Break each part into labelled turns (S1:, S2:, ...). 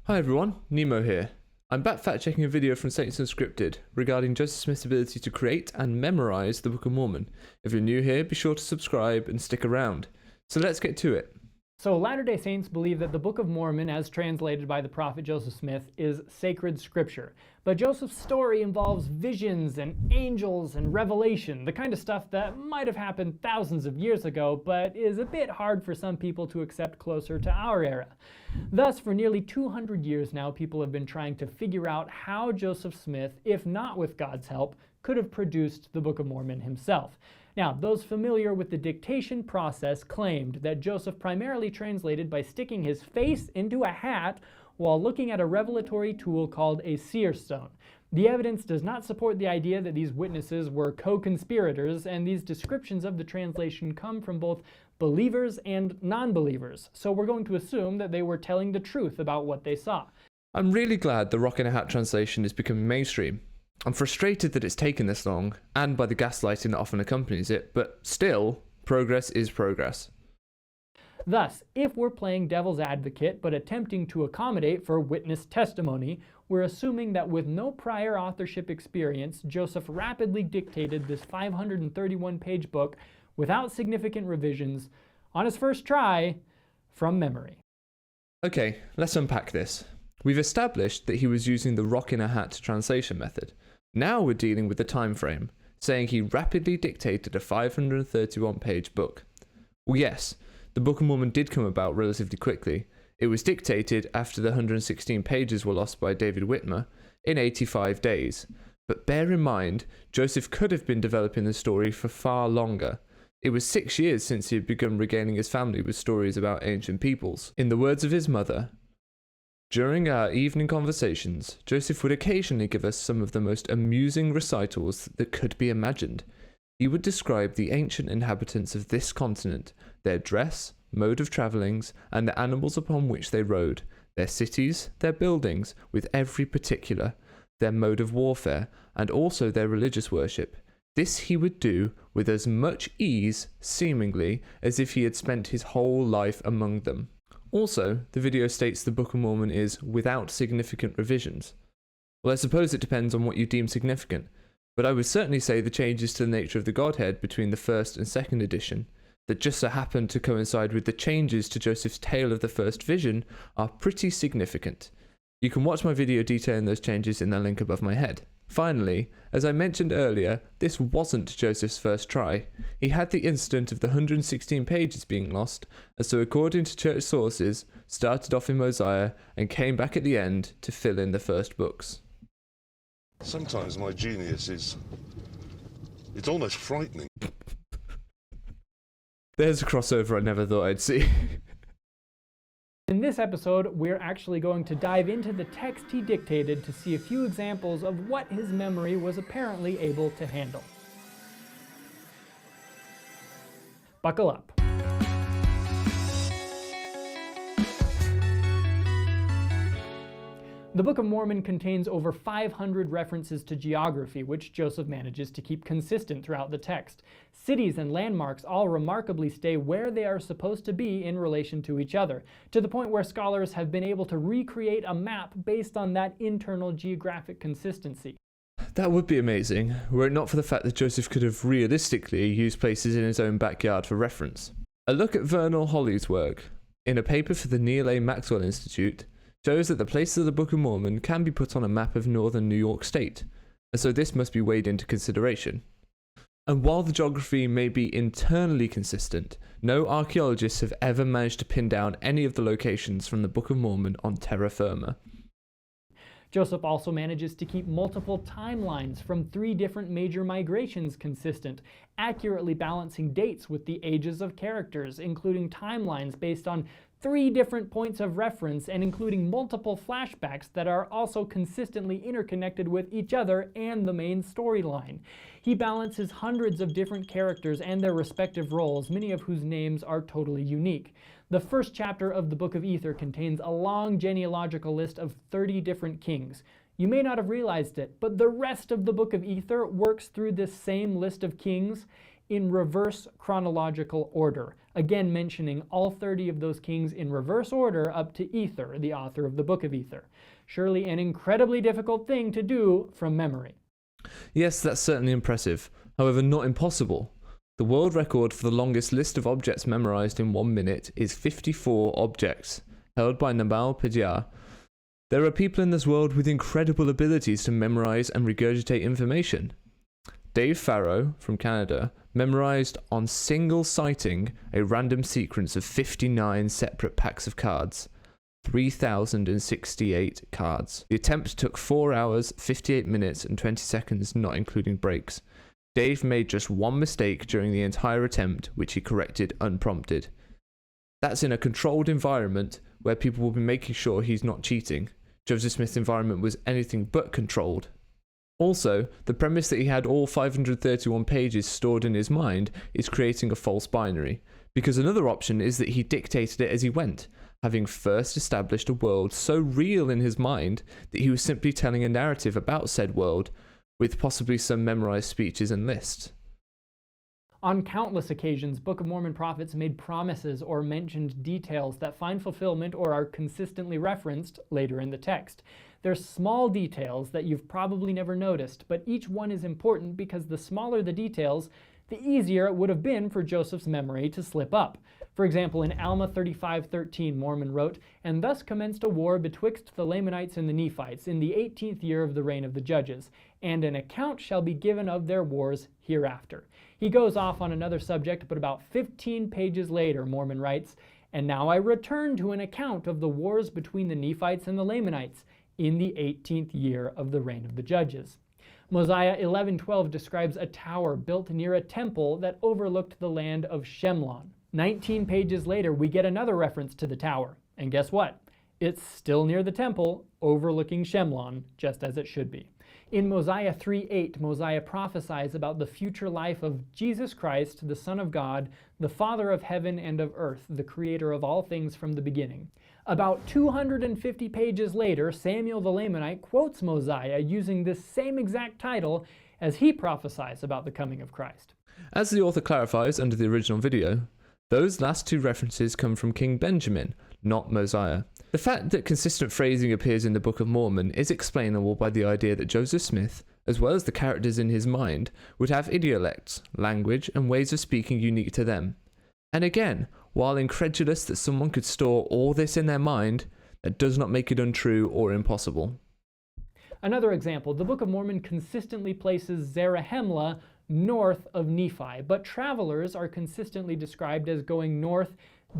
S1: Hi everyone, Nemo here. I'm back fact-checking a video from Saints Unscripted regarding Joseph Smith's ability to create and memorize the Book of Mormon. If you're new here, be sure to subscribe and stick around. So let's get to it.
S2: So Latter-day Saints believe that the Book of Mormon, as translated by the prophet Joseph Smith, is sacred scripture. But Joseph's story involves visions and angels and revelation, the kind of stuff that might have happened thousands of years ago, but is a bit hard for some people to accept closer to our era. Thus, for nearly 200 years now, people have been trying to figure out how Joseph Smith, if not with God's help, could have produced the Book of Mormon himself. Now, those familiar with the dictation process claimed that Joseph primarily translated by sticking his face into a hat while looking at a revelatory tool called a seer stone. The evidence does not support the idea that these witnesses were co-conspirators, and these descriptions of the translation come from both believers and non-believers, so we're going to assume that they were telling the truth about what they saw.
S1: I'm really glad the Rock in a Hat translation is becoming mainstream. I'm frustrated that it's taken this long, and by the gaslighting that often accompanies it, but still, progress is progress.
S2: Thus, if we're playing devil's advocate but attempting to accommodate for witness testimony, we're assuming that with no prior authorship experience, Joseph rapidly dictated this 531-page book without significant revisions on his first try from memory.
S1: Okay, let's unpack this. We've established that he was using the Rock in a Hat translation method. Now we're dealing with the time frame, saying he rapidly dictated a 531-page book. Well, yes, the Book of Mormon did come about relatively quickly. It was dictated after the 116 pages were lost by David Whitmer in 85 days. But bear in mind, Joseph could have been developing the story for far longer. It was 6 years since he had begun regaling his family with stories about ancient peoples. In the words of his mother, "During our evening conversations, Joseph would occasionally give us some of the most amusing recitals that could be imagined. He would describe the ancient inhabitants of this continent, their dress, mode of travellings, and the animals upon which they rode, their cities, their buildings, with every particular, their mode of warfare, and also their religious worship. This he would do with as much ease, seemingly, as if he had spent his whole life among them." Also, the video states the Book of Mormon is without significant revisions. Well, I suppose it depends on what you deem significant, but I would certainly say the changes to the nature of the Godhead between the first and second edition, that just so happened to coincide with the changes to Joseph's tale of the first vision, are pretty significant. You can watch my video detailing those changes in the link above my head. Finally, as I mentioned earlier, this wasn't Joseph's first try. He had the incident of the 116 pages being lost, and so according to church sources, started off in Mosiah and came back at the end to fill in the first books.
S3: Sometimes my genius it's almost frightening.
S1: There's a crossover I never thought I'd see.
S2: In this episode, we're actually going to dive into the text he dictated to see a few examples of what his memory was apparently able to handle. Buckle up. The Book of Mormon contains over 500 references to geography, which Joseph manages to keep consistent throughout the text. Cities and landmarks all remarkably stay where they are supposed to be in relation to each other, to the point where scholars have been able to recreate a map based on that internal geographic consistency.
S1: That would be amazing, were it not for the fact that Joseph could have realistically used places in his own backyard for reference. A look at Vernal Holly's work, in a paper for the Neil A. Maxwell Institute, shows that the places of the Book of Mormon can be put on a map of northern New York State, and so this must be weighed into consideration. And while the geography may be internally consistent, no archaeologists have ever managed to pin down any of the locations from the Book of Mormon on terra firma.
S2: Joseph also manages to keep multiple timelines from 3 different major migrations consistent, accurately balancing dates with the ages of characters, including timelines based on 3 different points of reference and including multiple flashbacks that are also consistently interconnected with each other and the main storyline. He balances hundreds of different characters and their respective roles, many of whose names are totally unique. The first chapter of the Book of Ether contains a long genealogical list of 30 different kings. You may not have realized it, but the rest of the Book of Ether works through this same list of kings in reverse chronological order, again mentioning all 30 of those kings in reverse order up to Ether, the author of the Book of Ether. Surely an incredibly difficult thing to do from memory.
S1: Yes, that's certainly impressive. However, not impossible. The world record for the longest list of objects memorized in 1 minute is 54 objects, held by Nabal Padilla. There are people in this world with incredible abilities to memorize and regurgitate information. Dave Farrow from Canada memorized on single sighting a random sequence of 59 separate packs of cards. 3,068 cards. The attempt took 4 hours, 58 minutes, and 20 seconds, not including breaks. Dave made just one mistake during the entire attempt, which he corrected unprompted. That's in a controlled environment where people will be making sure he's not cheating. Joseph Smith's environment was anything but controlled. Also, the premise that he had all 531 pages stored in his mind is creating a false binary, because another option is that he dictated it as he went, having first established a world so real in his mind that he was simply telling a narrative about said world, with possibly some memorized speeches and lists.
S2: On countless occasions, Book of Mormon prophets made promises or mentioned details that find fulfillment or are consistently referenced later in the text. They're small details that you've probably never noticed, but each one is important because the smaller the details, the easier it would have been for Joseph's memory to slip up. For example, in Alma 35:13, Mormon wrote, "And thus commenced a war betwixt the Lamanites and the Nephites in the 18th year of the reign of the judges, and an account shall be given of their wars hereafter." He goes off on another subject, but about 15 pages later, Mormon writes, "And now I return to an account of the wars between the Nephites and the Lamanites in the 18th year of the reign of the judges." Mosiah 11:12 describes a tower built near a temple that overlooked the land of Shemlon. 19 pages later, we get another reference to the tower. And guess what? It's still near the temple, overlooking Shemlon, just as it should be. In Mosiah 3:8, Mosiah prophesies about the future life of Jesus Christ, the Son of God, the Father of heaven and of earth, the creator of all things from the beginning. About 250 pages later, Samuel the Lamanite quotes Mosiah using this same exact title as he prophesies about the coming of Christ.
S1: As the author clarifies under the original video, those last two references come from King Benjamin, not Mosiah. The fact that consistent phrasing appears in the Book of Mormon is explainable by the idea that Joseph Smith, as well as the characters in his mind, would have idiolects, language, and ways of speaking unique to them. And again, while incredulous that someone could store all this in their mind, that does not make it untrue or impossible.
S2: Another example, the Book of Mormon consistently places Zarahemla north of Nephi, but travelers are consistently described as going north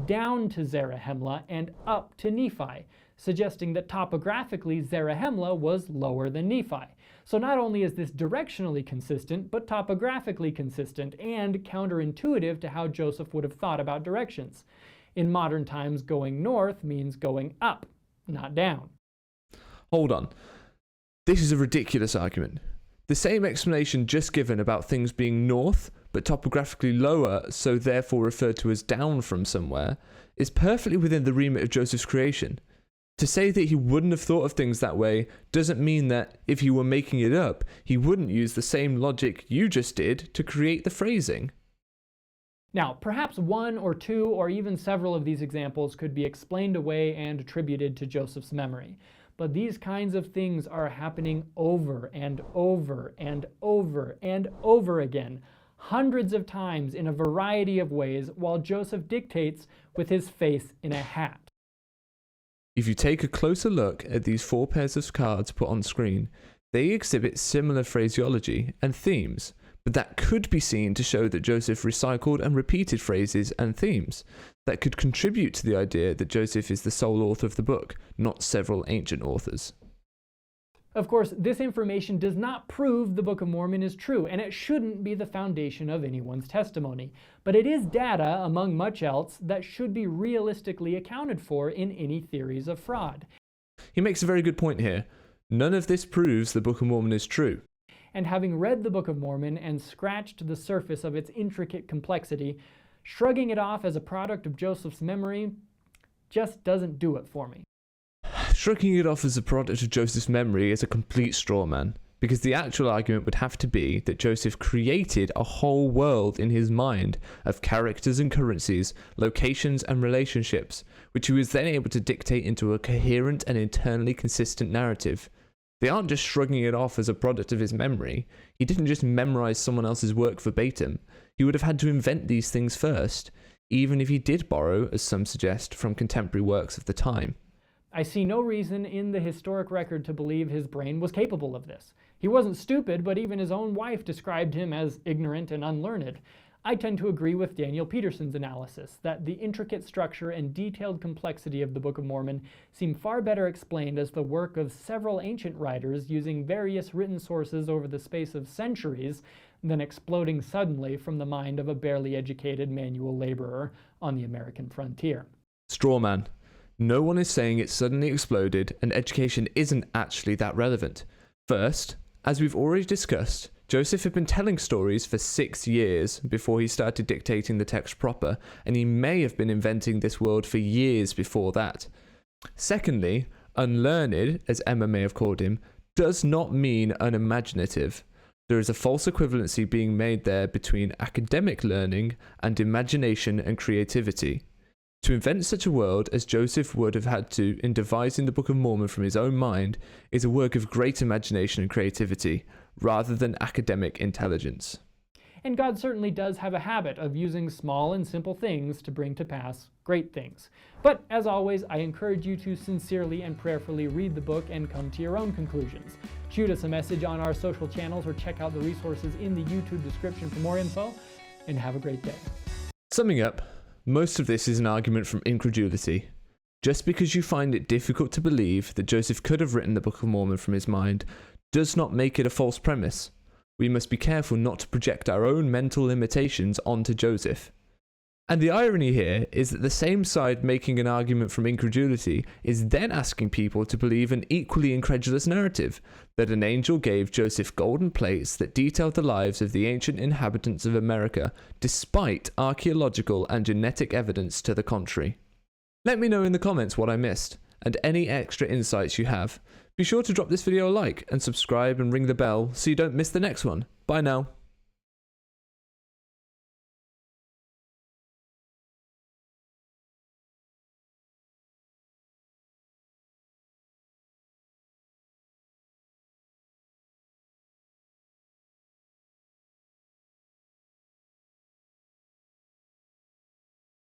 S2: down to Zarahemla and up to Nephi, suggesting that topographically Zarahemla was lower than Nephi. So not only is this directionally consistent, but topographically consistent and counterintuitive to how Joseph would have thought about directions. In modern times, going north means going up, not down.
S1: Hold on. This is a ridiculous argument. The same explanation just given about things being north, but topographically lower, so therefore referred to as down from somewhere, is perfectly within the remit of Joseph's creation. To say that he wouldn't have thought of things that way doesn't mean that, if he were making it up, he wouldn't use the same logic you just did to create the phrasing.
S2: Now, perhaps one or two or even several of these examples could be explained away and attributed to Joseph's memory. But these kinds of things are happening over and over and over and over again, hundreds of times in a variety of ways, while Joseph dictates with his face in a hat.
S1: If you take a closer look at these 4 pairs of cards put on screen, they exhibit similar phraseology and themes, but that could be seen to show that Joseph recycled and repeated phrases and themes that could contribute to the idea that Joseph is the sole author of the book, not several ancient authors.
S2: Of course, this information does not prove the Book of Mormon is true, and it shouldn't be the foundation of anyone's testimony. But it is data, among much else, that should be realistically accounted for in any theories of fraud.
S1: He makes a very good point here. None of this proves the Book of Mormon is true.
S2: And having read the Book of Mormon and scratched the surface of its intricate complexity, shrugging it off as a product of Joseph's memory just doesn't do it for me.
S1: Shrugging it off as a product of Joseph's memory is a complete straw man. because the actual argument would have to be that Joseph created a whole world in his mind of characters and currencies, locations and relationships, which he was then able to dictate into a coherent and internally consistent narrative. They aren't just shrugging it off as a product of his memory. He didn't just memorize someone else's work verbatim. He would have had to invent these things first, even if he did borrow, as some suggest, from contemporary works of the time.
S2: I see no reason in the historic record to believe his brain was capable of this. He wasn't stupid, but even his own wife described him as ignorant and unlearned. I tend to agree with Daniel Peterson's analysis that the intricate structure and detailed complexity of the Book of Mormon seem far better explained as the work of several ancient writers using various written sources over the space of centuries than exploding suddenly from the mind of a barely educated manual laborer on the American frontier.
S1: Straw man. No one is saying it suddenly exploded, and education isn't actually that relevant. First, as we've already discussed, Joseph had been telling stories for 6 years before he started dictating the text proper, and he may have been inventing this world for years before that. Secondly, unlearned, as Emma may have called him, does not mean unimaginative. There is a false equivalency being made there between academic learning and imagination and creativity. To invent such a world as Joseph would have had to in devising the Book of Mormon from his own mind is a work of great imagination and creativity, rather than academic intelligence.
S2: And God certainly does have a habit of using small and simple things to bring to pass great things. But as always, I encourage you to sincerely and prayerfully read the book and come to your own conclusions. Shoot us a message on our social channels or check out the resources in the YouTube description for more info, and have a great day.
S1: Summing up, most of this is an argument from incredulity. Just because you find it difficult to believe that Joseph could have written the Book of Mormon from his mind does not make it a false premise. We must be careful not to project our own mental limitations onto Joseph. And the irony here is that the same side making an argument from incredulity is then asking people to believe an equally incredulous narrative, that an angel gave Joseph golden plates that detailed the lives of the ancient inhabitants of America, despite archaeological and genetic evidence to the contrary. Let me know in the comments what I missed, and any extra insights you have. Be sure to drop this video a like and subscribe and ring the bell so you don't miss the next one. Bye now.